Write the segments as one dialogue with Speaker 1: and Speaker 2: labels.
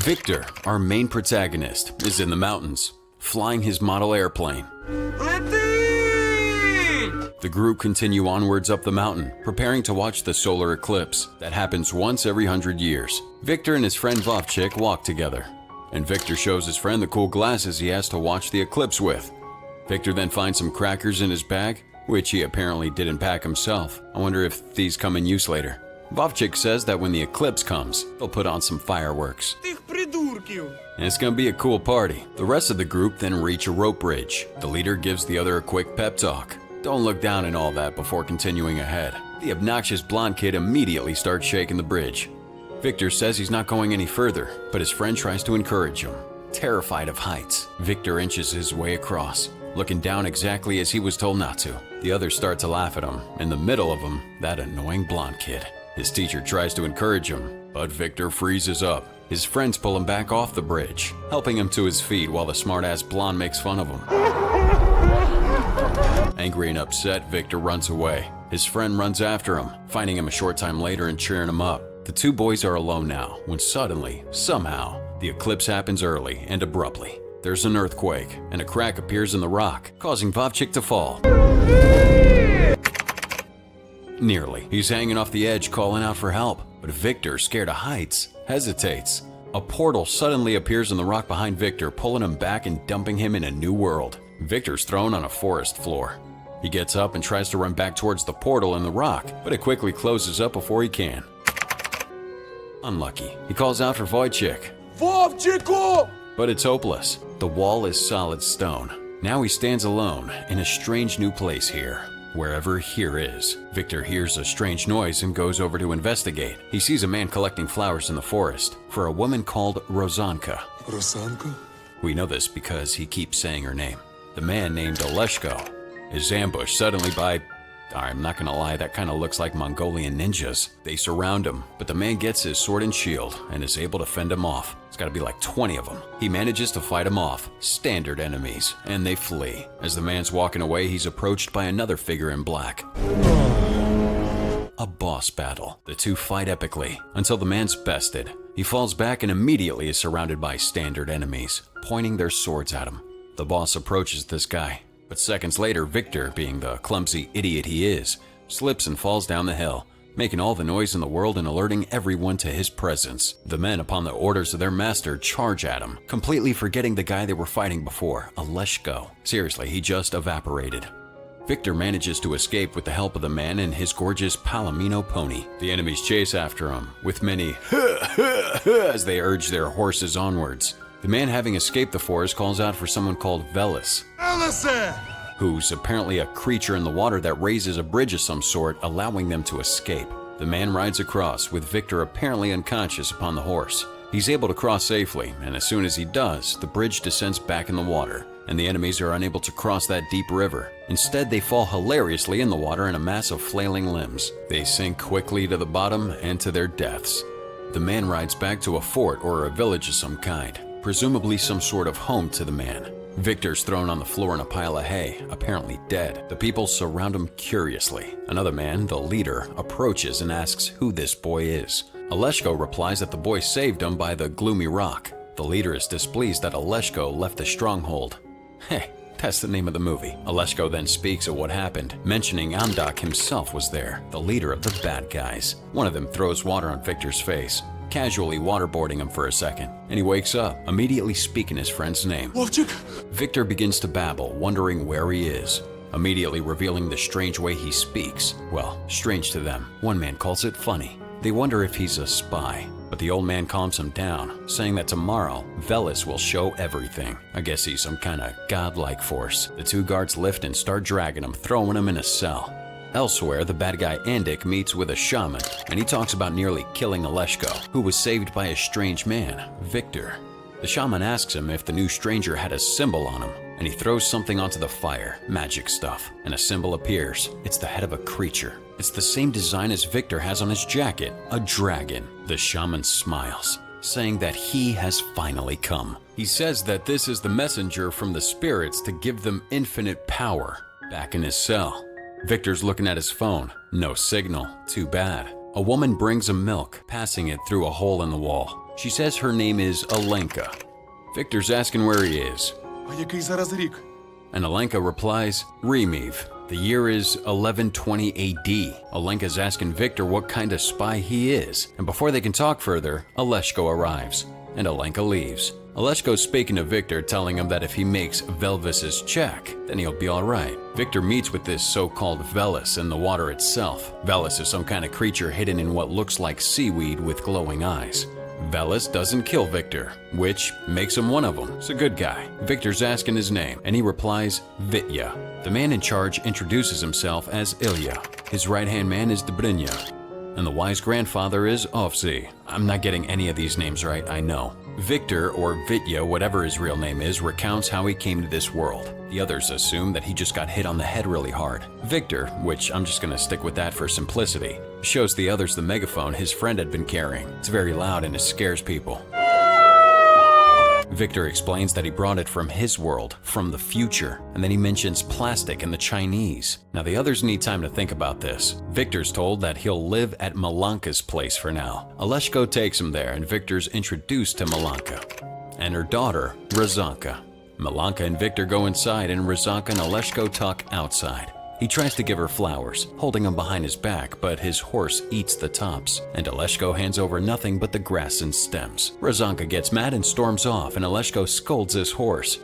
Speaker 1: Victor, our main protagonist, is in the mountains, flying his model airplane. The group continue onwards up the mountain, preparing to watch the solar eclipse that happens once every 100 years. Victor and his friend Vovchik walk together, and Victor shows his friend the cool glasses he has to watch the eclipse with. Victor then finds some crackers in his bag, which he apparently didn't pack himself. I wonder if these come in use later. Vovchik says that when the eclipse comes, they'll put on some fireworks. And it's gonna be a cool party. The rest of the group then reach a rope bridge. The leader gives the other a quick pep talk. Don't look down and all that before continuing ahead. The obnoxious blonde kid immediately starts shaking the bridge. Victor says he's not going any further, but his friend tries to encourage him. Terrified of heights, Victor inches his way across, looking down exactly as he was told not to. The others start to laugh at him. In the middle of them, that annoying blonde kid. His teacher tries to encourage him, but Victor freezes up. His friends pull him back off the bridge, helping him to his feet while the smart-ass blonde makes fun of him. Angry and upset, Victor runs away. His friend runs after him, finding him a short time later and cheering him up. The two boys are alone now, when suddenly, somehow, the eclipse happens early and abruptly. There's an earthquake, and a crack appears in the rock, causing Vovchik to fall. Nearly. He's hanging off the edge, calling out for help, but Victor, scared of heights, hesitates. A portal suddenly appears in the rock behind Victor, pulling him back and dumping him in a new world. Victor's thrown on a forest floor. He gets up and tries to run back towards the portal in the rock, but it quickly closes up before he can. Unlucky. He calls out for Vovchik. Vovchiko! But it's hopeless. The wall is solid stone. Now he stands alone in a strange new place here. Wherever here is. Victor hears a strange noise and goes over to investigate. He sees a man collecting flowers in the forest for a woman called Rosanka.
Speaker 2: Rosanka?
Speaker 1: We know this because he keeps saying her name. The man named Oleshko is ambushed suddenly by, I'm not gonna lie, that kind of looks like Mongolian ninjas. They surround him, but the man gets his sword and shield and is able to fend him off. It's gotta be like 20 of them. He manages to fight them off, standard enemies, and they flee. As the man's walking away, he's approached by another figure in black. A boss battle. The two fight epically until the man's bested. He falls back and immediately is surrounded by standard enemies, pointing their swords at him. The boss approaches this guy, but seconds later, Victor, being the clumsy idiot he is, slips and falls down the hill, making all the noise in the world and alerting everyone to his presence. The men, upon the orders of their master, charge at him, completely forgetting the guy they were fighting before, Oleshko. Seriously, he just evaporated. Victor manages to escape with the help of the man and his gorgeous Palomino pony. The enemies chase after him, with many as they urge their horses onwards. The man, having escaped the forest, calls out for someone called Velis, who's apparently a creature in the water that raises a bridge of some sort, allowing them to escape. The man rides across, with Victor apparently unconscious upon the horse. He's able to cross safely, and as soon as he does, the bridge descends back in the water, and the enemies are unable to cross that deep river. Instead, they fall hilariously in the water in a mass of flailing limbs. They sink quickly to the bottom and to their deaths. The man rides back to a fort or a village of some kind, presumably some sort of home to the man. Victor's thrown on the floor in a pile of hay, apparently dead. The people surround him curiously. Another man, the leader, approaches and asks who this boy is. Oleshko replies that the boy saved him by the gloomy rock. The leader is displeased that Oleshko left the stronghold. Hey, that's the name of the movie. Oleshko then speaks of what happened, mentioning Amdak himself was there, the leader of the bad guys. One of them throws water on Victor's face, casually waterboarding him for a second, and he wakes up, immediately speaking his friend's name.
Speaker 2: Vovchik!
Speaker 1: Victor begins to babble, wondering where he is, immediately revealing the strange way he speaks. Well, strange to them. One man calls it funny. They wonder if he's a spy, but the old man calms him down, saying that tomorrow, Velis will show everything. I guess he's some kind of godlike force. The two guards lift and start dragging him, throwing him in a cell. Elsewhere, the bad guy Andik meets with a shaman, and he talks about nearly killing Oleshko, who was saved by a strange man, Victor. The shaman asks him if the new stranger had a symbol on him, and he throws something onto the fire, magic stuff, and a symbol appears. It's the head of a creature. It's the same design as Victor has on his jacket, a dragon. The shaman smiles, saying that he has finally come. He says that this is the messenger from the spirits to give them infinite power. Back in his cell, Victor's looking at his phone. No signal. Too bad. A woman brings him milk, passing it through a hole in the wall. She says her name is Alenka. Victor's asking where he is,
Speaker 2: А який зараз рік?
Speaker 1: and Alenka replies, Remiv. The year is 1120 AD. Alenka's asking Victor what kind of spy he is, and before they can talk further, Aleshko arrives, and Alenka leaves. Aleshko's speaking to Victor, telling him that if he makes Velvis's check, then he'll be alright. Victor meets with this so-called Velis in the water itself. Velis is some kind of creature hidden in what looks like seaweed with glowing eyes. Velis doesn't kill Victor, which makes him one of them. He's a good guy. Victor's asking his name, and he replies, Vitya. The man in charge introduces himself as Ilya. His right-hand man is Dobrynya, and the wise grandfather is Ovsy. I'm not getting any of these names right, I know. Victor, or Vitya, whatever his real name is, recounts how he came to this world. The others assume that he just got hit on the head really hard. Victor, which I'm just gonna stick with that for simplicity, shows the others the megaphone his friend had been carrying. It's very loud and it scares people. Victor explains that he brought it from his world, from the future, and then he mentions plastic and the Chinese. Now the others need time to think about this. Victor's told that he'll live at Malanka's place for now. Aleshko takes him there and Victor's introduced to Malanka and her daughter, Razanka. Malanka and Victor go inside and Razanka and Aleshko talk outside. He tries to give her flowers, holding them behind his back, but his horse eats the tops, and Aleshko hands over nothing but the grass and stems. Razanka gets mad and storms off, and Aleshko scolds his horse.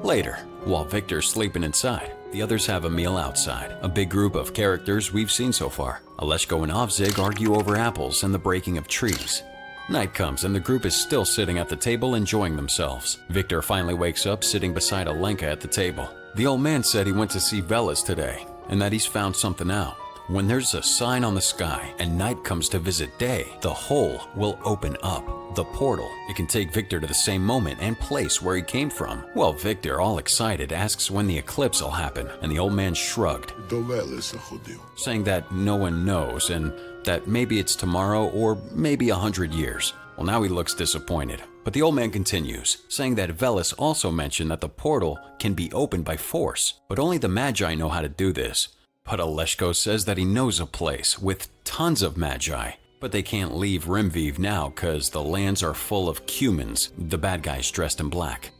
Speaker 1: Later, while Victor's sleeping inside, the others have a meal outside. A big group of characters we've seen so far. Aleshko and Ovzig argue over apples and the breaking of trees. Night comes and the group is still sitting at the table enjoying themselves. Victor finally wakes up sitting beside Alenka at the table. The old man said he went to see Velis today and that he's found something out. When there's a sign on the sky and night comes to visit day, the hole will open up, the portal. It can take Victor to the same moment and place where he came from. Well, Victor, all excited, asks when the eclipse will happen, and the old man shrugged,
Speaker 2: До Велеса ходив.
Speaker 1: saying that no one knows and that maybe it's tomorrow or maybe 100 years. Well, now he looks disappointed. But the old man continues, saying that Velis also mentioned that the portal can be opened by force, but only the Magi know how to do this. But Aleshko says that he knows a place with tons of Magi, but they can't leave Rimviv now cause the lands are full of Cumans, the bad guys dressed in black.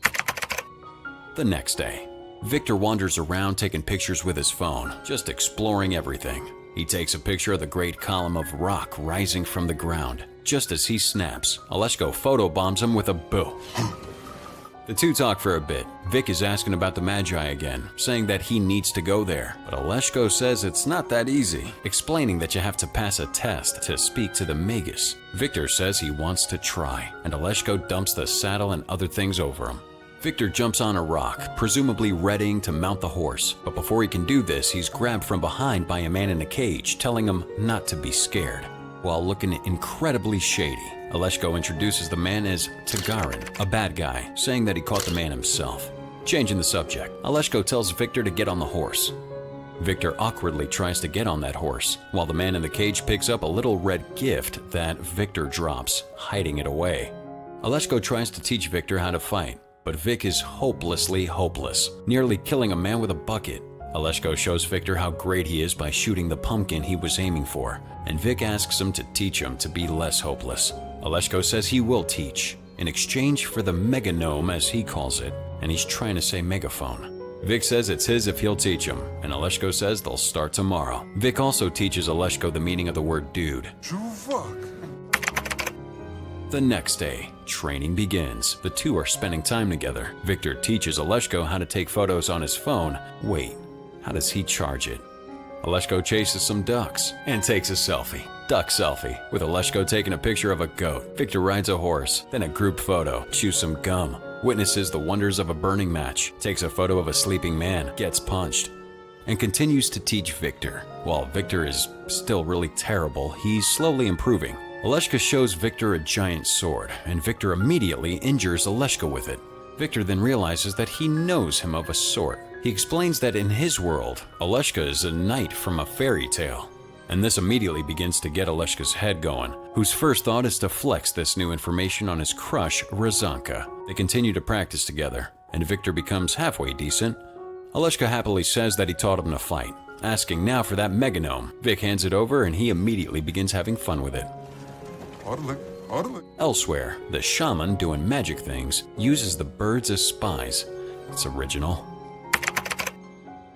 Speaker 1: The next day, Victor wanders around taking pictures with his phone, just exploring everything. He takes a picture of the great column of rock rising from the ground. Just as he snaps, Aleshko photobombs him with a boo. The two talk for a bit. Vic is asking about the Magi again, saying that he needs to go there. But Aleshko says it's not that easy, explaining that you have to pass a test to speak to the Magus. Victor says he wants to try, and Aleshko dumps the saddle and other things over him. Victor jumps on a rock, presumably readying to mount the horse. But before he can do this, he's grabbed from behind by a man in a cage, telling him not to be scared. While looking incredibly shady, Aleshko introduces the man as Tagarin, a bad guy, saying that he caught the man himself. Changing the subject, Aleshko tells Victor to get on the horse. Victor awkwardly tries to get on that horse, while the man in the cage picks up a little red gift that Victor drops, hiding it away. Aleshko tries to teach Victor how to fight, but Vic is hopelessly hopeless, nearly killing a man with a bucket. Aleshko shows Victor how great he is by shooting the pumpkin he was aiming for, and Vic asks him to teach him to be less hopeless. Aleshko says he will teach, in exchange for the meganome as he calls it, and he's trying to say megaphone. Vic says it's his if he'll teach him, and Aleshko says they'll start tomorrow. Vic also teaches Aleshko the meaning of the word dude.
Speaker 2: Чувак.
Speaker 1: The next day, training begins. The two are spending time together. Victor teaches Aleshko how to take photos on his phone. Wait, how does he charge it? Aleshko chases some ducks and takes a selfie. Duck selfie, with Aleshko taking a picture of a goat. Victor rides a horse, then a group photo, chews some gum, witnesses the wonders of a burning match, takes a photo of a sleeping man, gets punched, and continues to teach Victor. While Victor is still really terrible, he's slowly improving. Aleshko shows Victor a giant sword, and Victor immediately injures Aleshko with it. Victor then realizes that he knows him of a sort. He explains that in his world, Aleshka is a knight from a fairy tale. And this immediately begins to get Aleshka's head going, whose first thought is to flex this new information on his crush, Razanka. They continue to practice together, and Victor becomes halfway decent. Aleshka happily says that he taught him to fight, asking now for that meganome. Vic hands it over and he immediately begins having fun with it.
Speaker 2: Орлик, Orla.
Speaker 1: Elsewhere, the shaman doing magic things uses the birds as spies. It's original.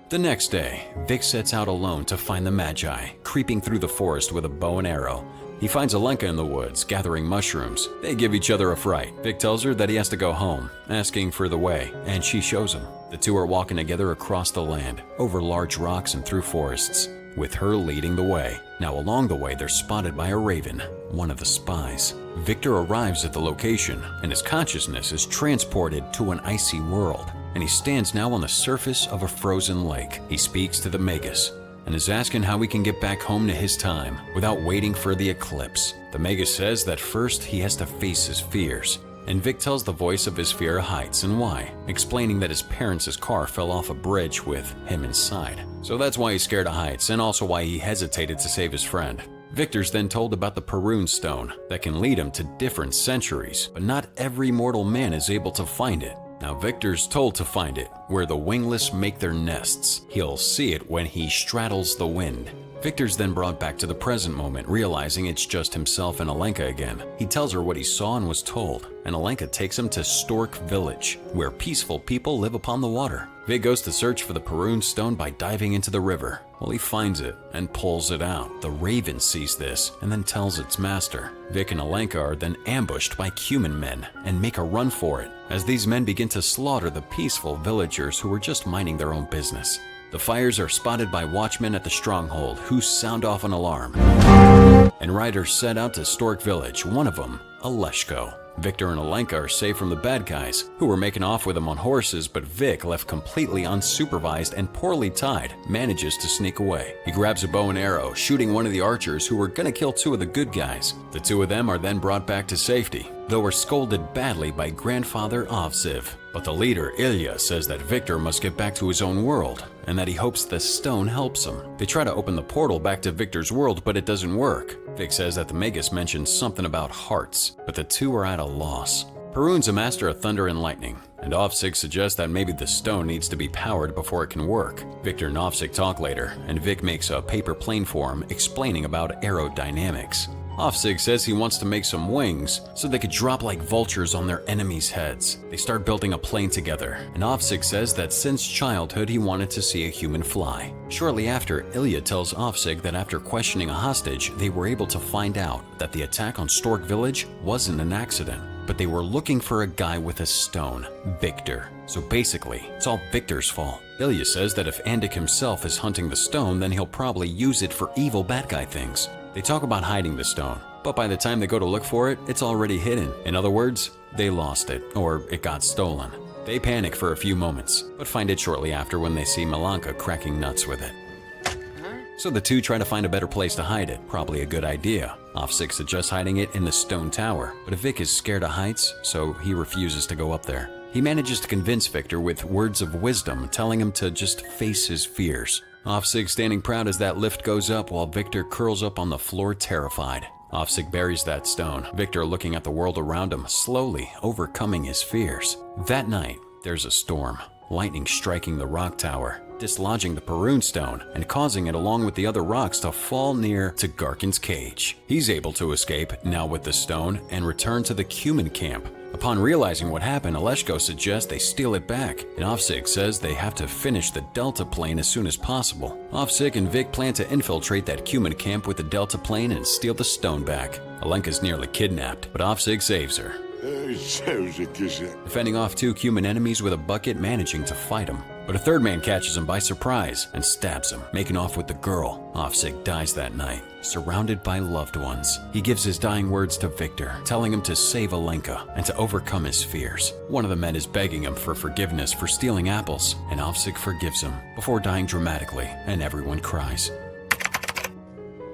Speaker 1: The next day, Vic sets out alone to find the Magi, creeping through the forest with a bow and arrow. He finds Alenka in the woods, gathering mushrooms. They give each other a fright. Vic tells her that he has to go home, asking for the way, and she shows him. The two are walking together across the land, over large rocks and through forests, with her leading the way. Now along the way, they're spotted by a raven, one of the spies. Victor arrives at the location, and his consciousness is transported to an icy world, and he stands now on the surface of a frozen lake. He speaks to the Magus, and is asking how he can get back home to his time without waiting for the eclipse. The Magus says that first he has to face his fears, and Vic tells the voice of his fear of heights and why, explaining that his parents' car fell off a bridge with him inside. So that's why he's scared of heights, and also why he hesitated to save his friend. Victor's then told about the Perun stone that can lead him to different centuries, but not every mortal man is able to find it. Now Victor's told to find it where the wingless make their nests. He'll see it when he straddles the wind. Victor's then brought back to the present moment, realizing it's just himself and Alenka again. He tells her what he saw and was told, and Alenka takes him to Stork Village, where peaceful people live upon the water. Vic goes to search for the Perun stone by diving into the river. Well, he finds it and pulls it out. The raven sees this and then tells its master. Vic and Alenka are then ambushed by Cuman men and make a run for it, as these men begin to slaughter the peaceful villagers who were just minding their own business. The fires are spotted by watchmen at the stronghold, who sound off an alarm. And riders set out to Stork Village, one of them, Aleshko. Victor and Alenka are saved from the bad guys, who were making off with them on horses, but Vic, left completely unsupervised and poorly tied, manages to sneak away. He grabs a bow and arrow, shooting one of the archers who were gonna kill two of the good guys. The two of them are then brought back to safety, though were scolded badly by grandfather Ovziv. But the leader, Ilya, says that Victor must get back to his own world, and that he hopes the stone helps him. They try to open the portal back to Victor's world, but it doesn't work. Vic says that the Magus mentions something about hearts, but the two are at a loss. Perun's a master of thunder and lightning, and Ovzig suggests that maybe the stone needs to be powered before it can work. Victor and Ovzig talk later, and Vic makes a paper plane for him explaining about aerodynamics. Ovzig says he wants to make some wings so they could drop like vultures on their enemies' heads. They start building a plane together, and Ovzig says that since childhood he wanted to see a human fly. Shortly after, Ilya tells Ovzig that after questioning a hostage, they were able to find out that the attack on Stork Village wasn't an accident, but they were looking for a guy with a stone, Victor. So basically, it's all Victor's fault. Ilya says that if Andik himself is hunting the stone, then he'll probably use it for evil bad guy things. They talk about hiding the stone, but by the time they go to look for it, it's already hidden. In other words, they lost it, or it got stolen. They panic for a few moments, but find it shortly after when they see Malanka cracking nuts with it. So the two try to find a better place to hide it, probably a good idea. Ovzig suggests hiding it in the stone tower, but Vic is scared of heights, so he refuses to go up there. He manages to convince Victor with words of wisdom, telling him to just face his fears. Ovzig standing proud as that lift goes up while Victor curls up on the floor terrified. Ovzig buries that stone, Victor looking at the world around him, slowly overcoming his fears. That night, there's a storm, lightning striking the rock tower, dislodging the Perun stone and causing it along with the other rocks to fall near to Garkin's cage. He's able to escape, now with the stone, and return to the Cuman camp. Upon realizing what happened, Aleshko suggests they steal it back, and Ovzig says they have to finish the Delta plane as soon as possible. Ovzig and Vic plan to infiltrate that Cuman camp with the Delta plane and steal the stone back. Alenka's nearly kidnapped, but Ovzig saves her, fending off two Cuman enemies with a bucket, managing to fight him. But a third man catches him by surprise and stabs him, making off with the girl. Ovzig dies that night, surrounded by loved ones. He gives his dying words to Victor, telling him to save Alenka and to overcome his fears. One of the men is begging him for forgiveness for stealing apples, and Ovzig forgives him before dying dramatically, and everyone cries.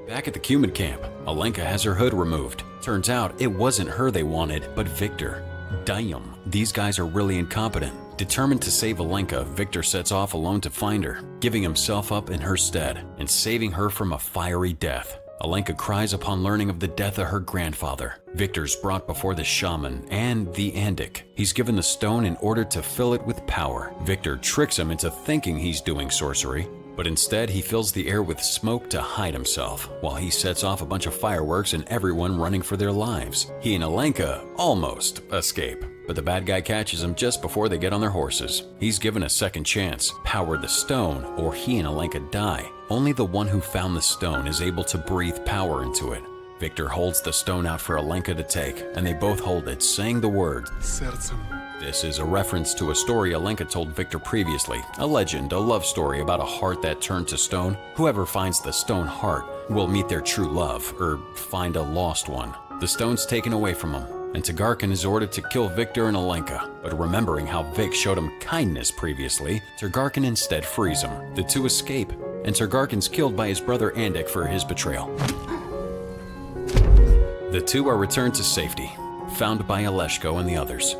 Speaker 1: Back at the Cuman camp, Alenka has her hood removed. Turns out it wasn't her they wanted, but Victor. Damn, these guys are really incompetent. Determined to save Alenka, Victor sets off alone to find her, giving himself up in her stead and saving her from a fiery death. Alenka cries upon learning of the death of her grandfather. Victor's brought before the shaman and the Andik. He's given the stone in order to fill it with power. Victor tricks him into thinking he's doing sorcery, But instead, he fills the air with smoke to hide himself, while he sets off a bunch of fireworks and everyone running for their lives. He and Alenka almost escape, but the bad guy catches him just before they get on their horses. He's given a second chance, power the stone, or he and Alenka die. Only the one who found the stone is able to breathe power into it. Victor holds the stone out for Alenka to take, and they both hold it, saying the word
Speaker 2: Серцем.
Speaker 1: This is a reference to a story Alenka told Victor previously, a legend, a love story about a heart that turned to stone. Whoever finds the stone heart will meet their true love, or find a lost one. The stone's taken away from him, and Tagarkin is ordered to kill Victor and Alenka. But remembering how Vic showed him kindness previously, Tagarkin instead frees him. The two escape, and Tagarkin's killed by his brother Andik for his betrayal. The two are returned to safety, found by Aleshko and the others.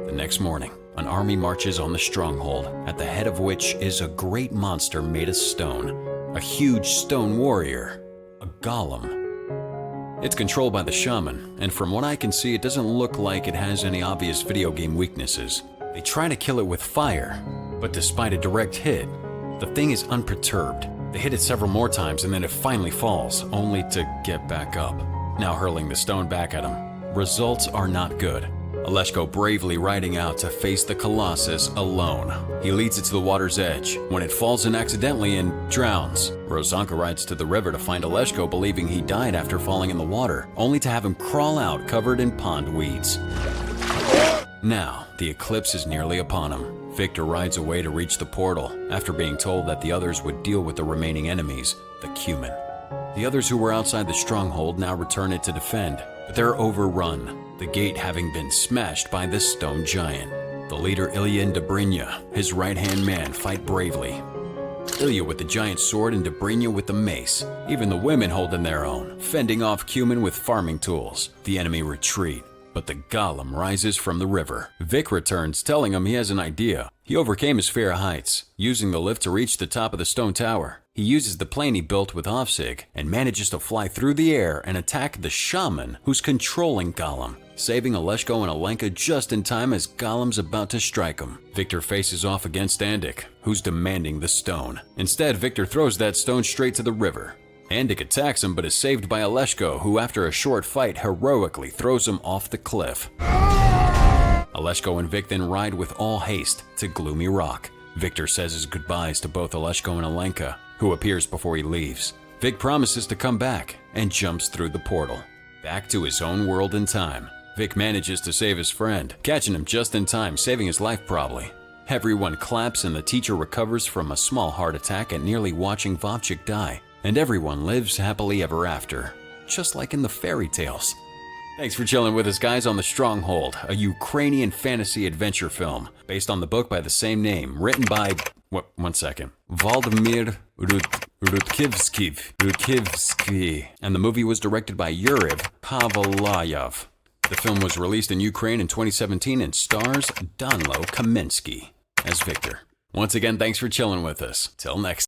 Speaker 1: The next morning, an army marches on the stronghold, at the head of which is a great monster made of stone, a huge stone warrior, a golem. It's controlled by the shaman, and from what I can see, it doesn't look like it has any obvious video game weaknesses. They try to kill it with fire, but despite a direct hit, the thing is unperturbed. They hit it several more times and then it finally falls, only to get back up, now hurling the stone back at him. Results are not good. Aleshko bravely riding out to face the Colossus alone. He leads it to the water's edge, when it falls in accidentally and drowns. Rozanka rides to the river to find Aleshko, believing he died after falling in the water, only to have him crawl out covered in pond weeds. Now, the eclipse is nearly upon him. Victor rides away to reach the portal, after being told that the others would deal with the remaining enemies, the Cumin. The others who were outside the stronghold now return it to defend, but they're overrun, the gate having been smashed by this stone giant. The leader Ilya and Dobrynya, his right-hand man, fight bravely. Ilya with the giant sword and Dobrynya with the mace. Even the women holding their own, fending off Cumin with farming tools. The enemy retreat, but the golem rises from the river. Vic returns, telling him he has an idea. He overcame his fear of heights, using the lift to reach the top of the stone tower. He uses the plane he built with Ovsig and manages to fly through the air and attack the shaman who's controlling Golem, saving Aleshko and Alenka just in time as Golem's about to strike him. Victor faces off against Andik, who's demanding the stone. Instead, Victor throws that stone straight to the river. Andik attacks him but is saved by Aleshko, who after a short fight heroically throws him off the cliff. Aleshko and Vic then ride with all haste to Gloomy Rock. Victor says his goodbyes to both Aleshko and Alenka, who appears before he leaves. Vic promises to come back and jumps through the portal, back to his own world in time. Vic manages to save his friend, catching him just in time, saving his life probably. Everyone claps and the teacher recovers from a small heart attack at nearly watching Vovchik die. And everyone lives happily ever after, just like in the fairy tales. Thanks for chilling with us, guys, on The Stronghold, a Ukrainian fantasy adventure film based on the book by the same name, written by, Valdemir Rudkivsky, and the movie was directed by Yuriv Pavlayev. The film was released in Ukraine in 2017 and stars Danlo Kaminsky as Victor. Once again, thanks for chilling with us. Till next time.